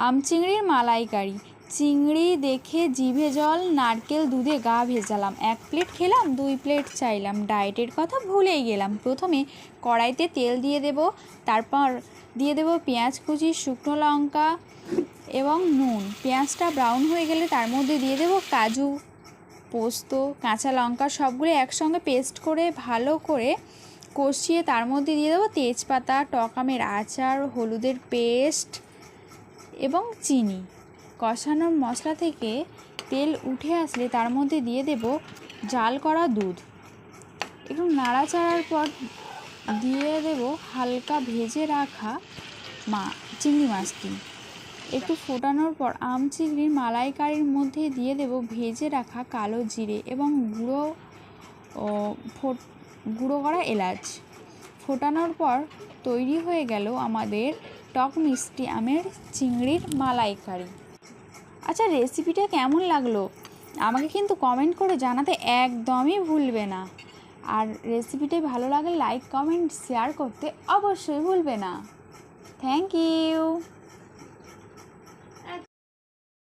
আম চিংড়ির মালাইকারি। চিংড়ি দেখে জিভে জল, নারকেল দুধে গা ভেজালাম। 1 প্লেট খেলাম, 2 প্লেট চাইলাম, ডায়েটের কথা ভুলেই গেলাম। প্রথমে কড়াইতে তেল দিয়ে দেব, তারপর দিয়ে দেব পেঁয়াজ কুচি, শুকনো লঙ্কা এবং নুন। পেঁয়াজটা ব্রাউন হয়ে গেলে তার মধ্যে দিয়ে দেব কাজু, পোস্ত, কাঁচা লঙ্কা সবগুলো একসঙ্গে পেস্ট করে ভালো করে কষিয়ে তার মধ্যে দিয়ে দেবো তেজপাতা, টক আমের আচার, হলুদের পেস্ট এবং চিনি। কষানোর মশলা থেকে তেল উঠে আসলে তার মধ্যে দিয়ে দেব জাল করা দুধ। একটু নাড়াচাড়ার পর দিয়ে দেব হালকা ভেজে রাখা চিংড়ি মাছটি। একটু ফোটানোর পর আম চিংড়ির মালাইকারির মধ্যে দিয়ে দেব ভেজে রাখা কালো জিরে এবং গুঁড়ো করা এলাচ। ফোটানোর পর তৈরি হয়ে গেল আমাদের টক মিষ্টি আমের চিংড়ির মালাইকারি। আচ্ছা, রেসিপিটা কেমন লাগলো আমাকে কিন্তু কমেন্ট করে জানাতে একদমই ভুলবে না। আর রেসিপিটাই ভালো লাগলে লাইক, কমেন্ট, শেয়ার করতে অবশ্যই ভুলবে না। Thank you.